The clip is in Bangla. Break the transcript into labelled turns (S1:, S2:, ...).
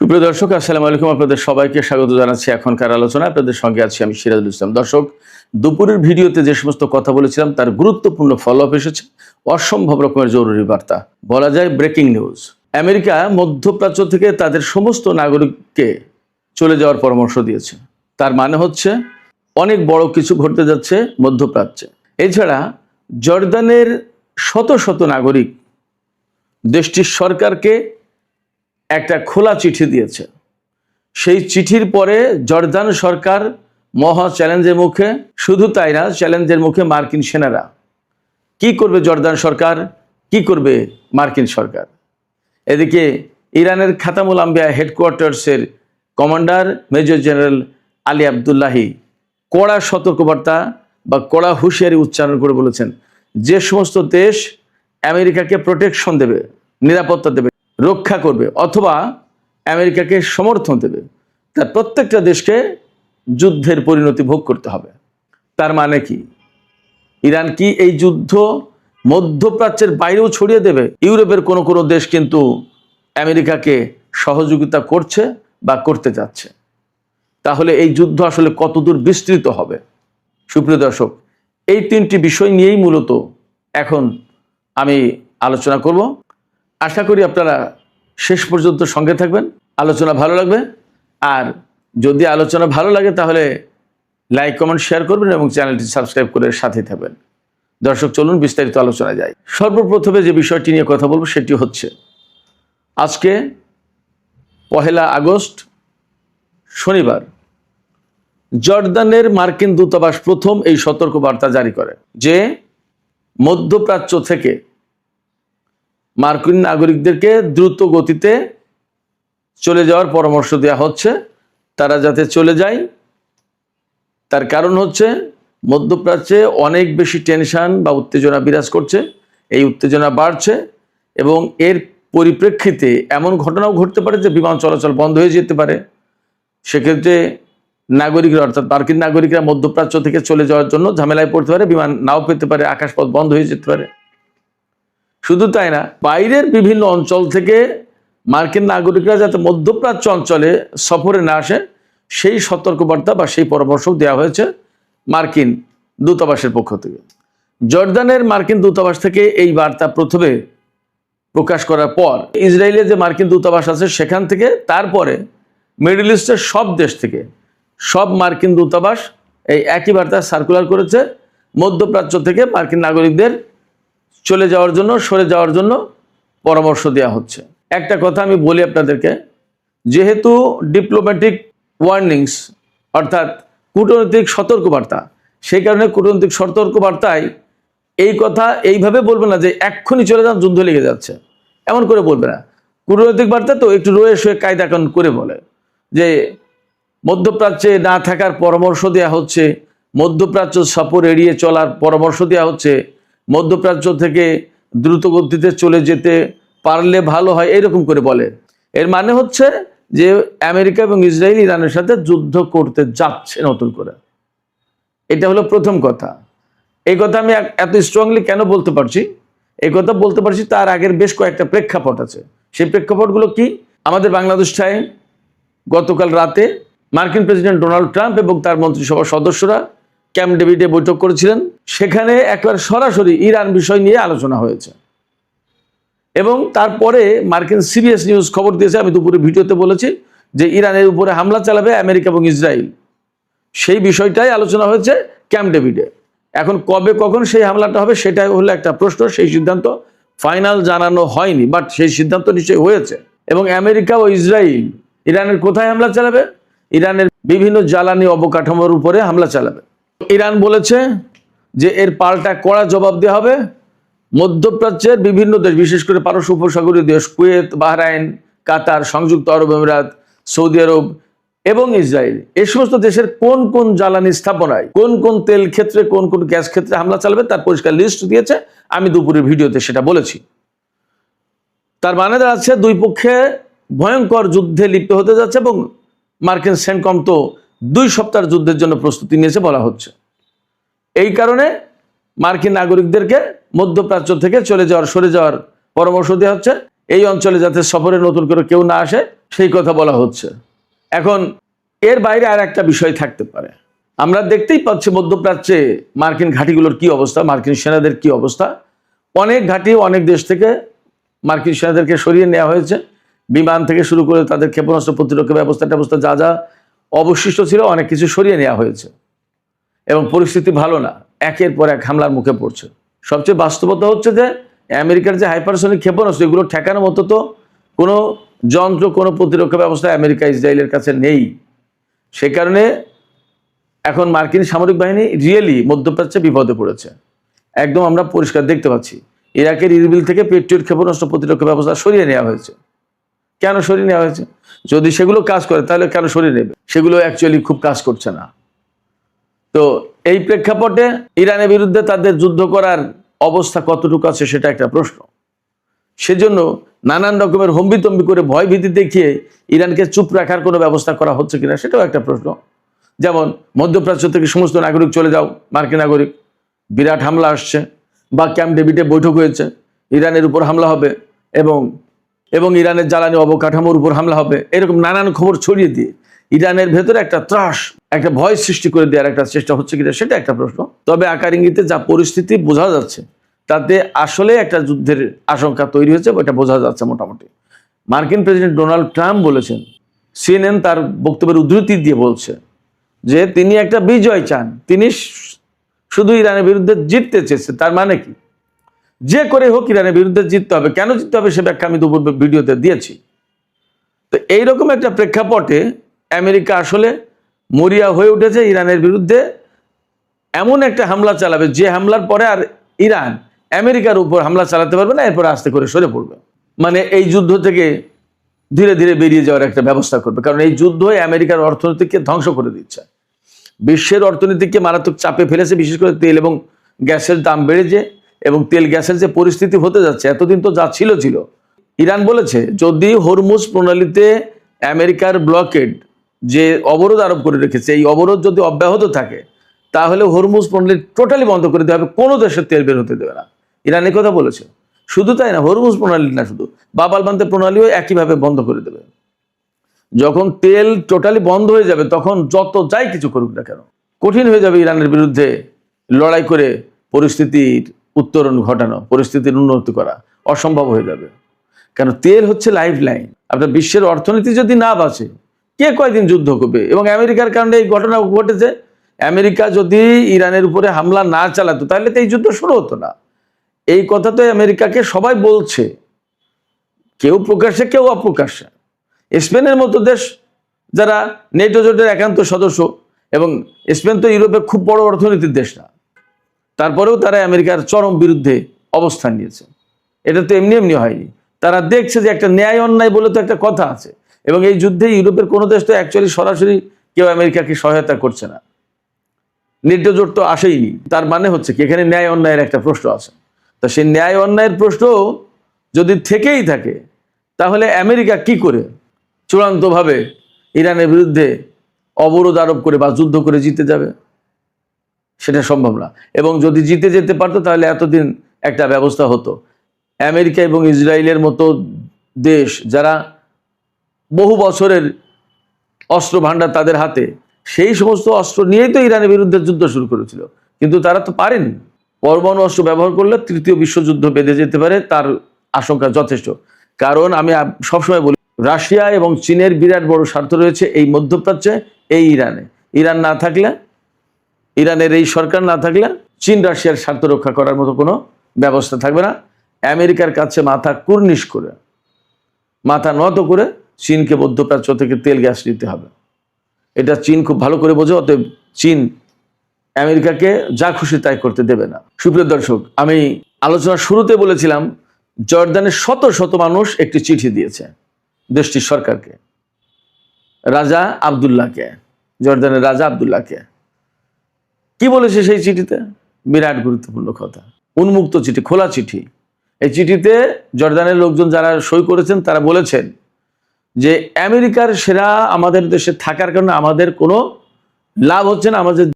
S1: সুপ্রিয় দর্শক, আসসালামু আলাইকুম। আপনাদের সবাইকে স্বাগত জানাচ্ছি এখনকার আলোচনা। আপনাদের সঙ্গে আছি আমি সিরাজুল ইসলাম। দর্শক, দুপুরের ভিডিওতে যে সমস্ত কথা বলেছিলাম তার গুরুত্বপূর্ণ ফলো আপ এসেছে, অসম্ভব রকমের জরুরি বার্তা, বলা যায় ব্রেকিং নিউজ। আমেরিকা মধ্যপ্রাচ্য থেকে তাদের সমস্ত নাগরিককে চলে যাওয়ার পরামর্শ দিয়েছে। তার মানে হচ্ছে অনেক বড় কিছু ঘটতে যাচ্ছে মধ্যপ্রাচ্যে। এছাড়া জর্দানের শত শত নাগরিক দেশটির সরকারকে একটা খোলা চিঠি দিয়েছে। সেই চিঠির পরে জর্দান সরকার মহা চ্যালেঞ্জের মুখে। শুধু তাই না, চ্যালেঞ্জের মুখে মার্কিন সেনারা। কি করবে জর্দান সরকার, কি করবে মার্কিন সরকার? এদিকে ইরানের খাতামুল আম্বিয়া হেডকোয়ার্টার্সের commander major general Ali Abdullahi কড়া সতর্কবার্তা বা কড়া হুঁশিয়ারি উচ্চারণ করে বলেছেন, যে সমস্ত দেশ আমেরিকাকে প্রোটেকশন দেবে, নিরাপত্তা দেবে, রক্ষা করবে অথবা আমেরিকাকে সমর্থন দেবে, তার প্রত্যেকটা দেশকে যুদ্ধের পরিণতি ভোগ করতে হবে। তার মানে কি? ইরান কি এই যুদ্ধ মধ্যপ্রাচ্যের বাইরেও ছড়িয়ে দেবে? ইউরোপের কোনো কোনো দেশ কিন্তু আমেরিকাকে সহযোগিতা করছে বা করতে যাচ্ছে। তাহলে এই যুদ্ধ আসলে কতদূর বিস্তৃত হবে? সুপ্রিয় দর্শক, এই তিনটি বিষয় নিয়েই মূলত এখন আমি আলোচনা করব। আশা করি আপনারা শেষ পর্যন্ত সঙ্গে থাকবেন, আলোচনা ভালো লাগবে। আর যদি আলোচনা ভালো লাগে তাহলে লাইক, কমেন্ট, শেয়ার করবেন এবং চ্যানেলটি সাবস্ক্রাইব করে সাথে থাকবেন। দর্শক, চলুন বিস্তারিত আলোচনায় যাই। সর্বপ্রথমে যে বিষয়টি নিয়ে কথা বলবো সেটি হচ্ছে, আজকে 1 আগস্ট শনিবার জর্দানের মার্কিন দূতাবাস প্রথম এই সতর্কবার্তা জারি করে যে মধ্যপ্রাচ্য থেকে মার্কিন নাগরিকদেরকে দ্রুত গতিতে চলে যাওয়ার পরামর্শ দেওয়া হচ্ছে। তারা যাতে চলে যায়, তার কারণ হচ্ছে মধ্যপ্রাচ্যে অনেক বেশি টেনশন বা উত্তেজনা বিরাজ করছে। এই উত্তেজনা বাড়ছে এবং এর পরিপ্রেক্ষিতে এমন ঘটনাও ঘটতে পারে যে বিমান চলাচল বন্ধ হয়ে যেতে পারে। সেক্ষেত্রে নাগরিকরা, অর্থাৎ মার্কিন নাগরিকরা মধ্যপ্রাচ্য থেকে চলে যাওয়ার জন্য ঝামেলায় পড়তে পারে, বিমান নাও পেতে পারে, আকাশপথ বন্ধ হয়ে যেতে পারে। শুধু তাই না, বাইরের বিভিন্ন অঞ্চল থেকে মার্কিন নাগরিকরা যাতে মধ্যপ্রাচ্য অঞ্চলে সফরে না আসে সেই সতর্কবার্তা বা সেই পরামর্শ দেওয়া হয়েছে মার্কিন দূতাবাসের পক্ষ থেকে। জর্দানের মার্কিন দূতাবাস থেকে এই বার্তা প্রথমে প্রকাশ করার পর ইসরায়েলের যে মার্কিন দূতাবাস আছে সেখান থেকে, তারপরে মিডল ইস্টের সব দেশ থেকে সব মার্কিন দূতাবাস এই একই বার্তা সার্কুলার করেছে, মধ্যপ্রাচ্য থেকে মার্কিন নাগরিকদের চলে যাওয়ার জন্য, সরে যাওয়ার জন্য পরামর্শ দেওয়া হচ্ছে। একটা কথা আমি বলি আপনাদেরকে, যেহেতু ডিপ্লোম্যাটিক ওয়ার্নিংস অর্থাৎ কূটনৈতিক সতর্কবার্তা, সেই কারণে কূটনৈতিক সতর্কবার্তায় এই কথা এইভাবে বলবে না যে এক্ষুনি চলে যান, যুদ্ধ লেগে যাচ্ছে, এমন করে বলবে না। কূটনৈতিক বার্তা তো একটু রয়ে শুয়ে কায়দা কানুন করে বলে যে মধ্যপ্রাচ্যে না থাকার পরামর্শ দেওয়া হচ্ছে, মধ্যপ্রাচ্য সফর এড়িয়ে চলার পরামর্শ দেওয়া হচ্ছে, মধ্যপ্রাচ্য থেকে দ্রুত গতিতে চলে যেতে পারলে ভালো হয়, এরকম করে বলে। এর মানে হচ্ছে যে আমেরিকা এবং ইসরায়েল ইরানের সাথে যুদ্ধ করতে যাচ্ছে নতুন করে। এটা হলো প্রথম কথা। এই কথা আমি এত স্ট্রংলি কেন বলতে পারছি? এই কথা বলতে পারছি তার আগের বেশ কয়েকটা প্রেক্ষাপট আছে। সেই প্রেক্ষাপটগুলো কি? আমাদের বাংলাদেশটায় গতকাল রাতে মার্কিন প্রেসিডেন্ট ডোনাল্ড ট্রাম্প এবং তার মন্ত্রিসভার সদস্যরা ক্যাম্প ডেভিডে বৈঠক করেছিলেন। সেখানে একবার সরাসরি ইরান বিষয় নিয়ে আলোচনা হয়েছে এবং তারপরে মার্কিন সিবিএস নিউজ খবর দিয়েছে, আমি দুপুরে ভিডিওতে বলেছি যে ইরানের উপরে হামলা চালাবে আমেরিকা এবং ইসরায়েল। সেই বিষয়টাই আলোচনা হয়েছে ক্যাম্প ডেভিডে। এখন কবে কখন সেই হামলাটা হবে সেটাই হলো একটা প্রশ্ন। সেই সিদ্ধান্ত ফাইনাল জানানো হয়নি, বাট সেই সিদ্ধান্ত নিশ্চয়ই হয়েছে। এবং আমেরিকা ও ইসরায়েল ইরানের কোথায় হামলা চালাবে? ইরানের বিভিন্ন জ্বালানি অবকাঠামোর উপরে হামলা চালাবে। ইরান বলেছে যে এর পাল্টা কড়া জবাব দেওয়া হবে। মধ্যপ্রাচ্যের বিভিন্ন দেশ, বিশেষ করে পারস্য উপসাগরীয় দেশ কুয়েত, বাহরাইন, কাতার, সংযুক্ত আরব আমিরাত, সৌদি আরব এবং ইসরায়েল, এই সমস্ত দেশের কোন কোন জ্বালানি স্থাপনায়, কোন কোন তেল ক্ষেত্রে, কোন কোন গ্যাস ক্ষেত্রে হামলা চালাবে তার পরিষ্কার লিস্ট দিয়েছে। আমি দুপুরের ভিডিওতে সেটা বলেছি। তার মানে দাঁড়াচ্ছে দুই পক্ষে ভয়ঙ্কর যুদ্ধে লিপ্ত হতে যাচ্ছে এবং মার্কিন সেন্টকম তো 2 সপ্তাহের যুদ্ধের জন্য প্রস্তুতি নিয়েছে বলা হচ্ছে। এই কারণে মার্কিন নাগরিকদেরকে মধ্যপ্রাচ্য থেকে চলে যাওয়ার, সরে যাওয়ার পরামর্শ দেওয়া হচ্ছে। এই অঞ্চলে যাতে সফরে নতুন করে কেউ না আসে সেই কথা বলা হচ্ছে। এখন এর বাইরে আর একটা বিষয় থাকতে পারে। আমরা দেখতেই পাচ্ছি মধ্যপ্রাচ্যে মার্কিন ঘাঁটিগুলোর কি অবস্থা, মার্কিন সেনাদের কি অবস্থা। অনেক ঘাঁটি অনেক দেশ থেকে মার্কিন সেনাদেরকে সরিয়ে নেওয়া হয়েছে, বিমান থেকে শুরু করে তাদের ক্ষেপণাস্ত্র প্রতিরক্ষা ব্যবস্থা যা যা অবশিষ্ট ছিল অনেক কিছু সরিয়ে নেওয়া হয়েছে এবং পরিস্থিতি ভালো না, একের পর এক হামলার মুখে পড়ছে। সবচেয়ে বাস্তবতা হচ্ছে যে আমেরিকার যে হাইপারসনিক ক্ষেপণাস্ত্র এগুলো ঠেকানোর মতো তো কোনো যন্ত্র, কোনো প্রতিরক্ষা ব্যবস্থা আমেরিকা ইসরায়েলের কাছে নেই। সে কারণে এখন মার্কিন সামরিক বাহিনী রিয়েলি মধ্যপ্রাচ্যে বিপদে পড়েছে। একদম আমরা পরিষ্কার দেখতে পাচ্ছি ইরাকের ইরবিল থেকে পেট্রিয়ট ক্ষেপণাস্ত্র প্রতিরক্ষা ব্যবস্থা সরিয়ে নেওয়া হয়েছে। কেন সরিয়ে নেওয়া হয়েছে? যদি সেগুলো কাজ করে তাহলে কেন সরিয়ে নেবে? সেগুলো অ্যাকচুয়ালি খুব কাজ করছে না। তো এই প্রেক্ষাপটে ইরানের বিরুদ্ধে তাদের যুদ্ধ করার অবস্থা কতটুকু আছে সেটা একটা প্রশ্ন। সেজন্য নানান রকমের হম্বিতম্বি করে ভয় ভীতি দেখিয়ে ইরানকে চুপ রাখার কোনো ব্যবস্থা করা হচ্ছে কিনা সেটাও একটা প্রশ্ন। যেমন মধ্যপ্রাচ্য থেকে সমস্ত নাগরিক চলে যাও, মার্কিন নাগরিক, বিরাট হামলা আসছে, বা ক্যাম্প ডেভিডে বৈঠক হয়েছে, ইরানের উপর হামলা হবে এবং ইরানের জ্বালানি অবকাঠামোর উপর হামলা হবে, এরকম নানান খবর ছড়িয়ে দিয়ে ইরানের ভেতরে একটা ত্রাস, একটা ভয় সৃষ্টি করে দেওয়ার একটা চেষ্টা হচ্ছে কিনা সেটা একটা প্রশ্ন। তবে আকার ইঙ্গিতে যা পরিস্থিতি বোঝা যাচ্ছে তাতে আসলে একটা যুদ্ধের আশঙ্কা তৈরি হয়েছে, এটা বোঝা যাচ্ছে মোটামুটি। মার্কিন প্রেসিডেন্ট ডোনাল্ড ট্রাম্প বলেছেন, সিএনএন তার বক্তব্যের উদ্ধৃতি দিয়ে বলছে যে তিনি একটা বিজয় চান, তিনি শুধু ইরানের বিরুদ্ধে জিততে চেয়েছে। তার মানে কি? যে করে হোক ইরানের বিরুদ্ধে জিততে হবে। কেন জিততে হবে সে ব্যাখ্যা আমি দুপুর ভিডিওতে দিয়েছি। তো এইরকম একটা প্রেক্ষাপটে আমেরিকা আসলে মরিয়া হয়ে উঠেছে ইরানের বিরুদ্ধে এমন একটা হামলা চালাবে যে হামলার পরে আর ইরান আমেরিকার উপর হামলা চালাতে পারবে না, এরপরে আস্তে করে সরে পড়বে। মানে এই যুদ্ধ থেকে ধীরে ধীরে বেরিয়ে যাওয়ার একটা ব্যবস্থা করবে, কারণ এই যুদ্ধ আমেরিকার অর্থনীতিকে ধ্বংস করে দিচ্ছে, বিশ্বের অর্থনীতিকে মারাত্মক চাপে ফেলেছে। বিশেষ করে তেল এবং গ্যাসের দাম বেড়েছে এবং তেল গ্যাসের যে পরিস্থিতি হতে যাচ্ছে, এতদিন তো যা ছিল। ইরান বলেছে যদি হরমুজ প্রণালীতে আমেরিকার ব্লকেড যে অবরোধ আরোপ করে রেখেছে, এই অবরোধ যদি অব্যাহত থাকে তাহলে হরমুজ প্রণালী টোটালি বন্ধ করে দেওয়া হবে, কোনো দেশের তেল বের হতে দেবে না। ইরান এই কথা বলেছে। শুধু তাই না, হরমুজ প্রণালী না, শুধু বাব আল মানতেব প্রণালীও একইভাবে বন্ধ করে দেবে। যখন তেল টোটালি বন্ধ হয়ে যাবে তখন যত যাই কিছু করুক না কেন কঠিন হয়ে যাবে ইরানের বিরুদ্ধে লড়াই করে পরিস্থিতির উত্তরণ ঘটানো, পরিস্থিতির উন্নতি করা অসম্ভব হয়ে যাবে। কারণ তেল হচ্ছে লাইফ লাইন। আপনার বিশ্বের অর্থনীতি যদি না বাঁচে কে কয়দিন যুদ্ধ করবে? এবং আমেরিকার কারণে এই ঘটনা ঘটেছে। আমেরিকা যদি ইরানের উপরে হামলা না চালাতো তাহলে তো এই যুদ্ধ শুরু হতো না। এই কথা তো আমেরিকাকে সবাই বলছে, কেউ প্রকাশ্যে কেউ অপ্রকাশ্যে। স্পেনের মতো দেশ যারা নেটো জোটের একান্ত সদস্য, এবং স্পেন তো ইউরোপের খুব বড় অর্থনীতির দেশ না, তারপরেও তারা আমেরিকার চরম বিরুদ্ধে অবস্থান নিয়েছে। এটা তো এমনি এমনি হয়নি। তারা দেখছে যে একটা ন্যায় অন্যায় বলে তো একটা কথা আছে, এবং এই যুদ্ধে ইউরোপের কোনো দেশ তো অ্যাকচুয়ালি সরাসরি কেউ আমেরিকাকে সহায়তা করছে না, নেটো জোট তো আসেইনি। তার মানে হচ্ছে কি এখানে ন্যায় অন্যায়ের একটা প্রশ্ন আছে। তা সেই ন্যায় অন্যায়ের প্রশ্ন যদি থেকেই থাকে তাহলে আমেরিকা কি করে চূড়ান্তভাবে ইরানের বিরুদ্ধে অবরোধ আরোপ করে বা যুদ্ধ করে জিতে যাবে? সেটা সম্ভব না। এবং যদি জিতে যেতে পারতো তাহলে এতদিন একটা ব্যবস্থা হতো। আমেরিকা এবং ইসরায়েলের মতো দেশ যারা বহু বছরের অস্ত্র ভাণ্ডার তাদের হাতে, সেই সমস্ত অস্ত্র নিয়েই তো ইরানের বিরুদ্ধে যুদ্ধ শুরু করেছিল, কিন্তু তারা তো পারেনি। পরমাণু অস্ত্র ব্যবহার করলে তৃতীয় বিশ্বযুদ্ধ বেঁধে যেতে পারে, তার আশঙ্কা যথেষ্ট। কারণ আমি সবসময় বলি রাশিয়া এবং চীনের বিরাট বড় স্বার্থ রয়েছে এই মধ্যপ্রাচ্যে, এই ইরানে। ইরান না থাকলে, ইরানের এই সরকার না থাকলে চীন রাশিয়ার স্বার্থ রক্ষা করার মতো কোনো ব্যবস্থা থাকবে না। আমেরিকার কাছে মাথা কুর্নিশ করে, মাথা নত করে চীনকে মধ্যপ্রাচ্য থেকে তেল গ্যাস নিতে হবে। এটা চীন খুব ভালো করে বোঝে। অতএব চীন আমেরিকাকে যা খুশি তাই করতে দেবে না। সুপ্রিয় দর্শক, আমি আলোচনার শুরুতে বলেছিলাম জর্দানের শত শত মানুষ একটি চিঠি দিয়েছে দেশটির সরকারকে, রাজা আবদুল্লাহকে, জর্দানের রাজা আবদুল্লাহকে। কি বলেছে সেই চিঠিতে? বিরাট গুরুত্বপূর্ণ কথা। উন্মুক্ত চিঠি, খোলা চিঠি। এই চিঠিতে জর্দানের লোকজন যারা সই করেছেন তারা বলেছেন যে আমেরিকার সেরা আমাদের দেশে থাকার কারণে আমাদের কোনো লাভ হচ্ছে না, আমাদের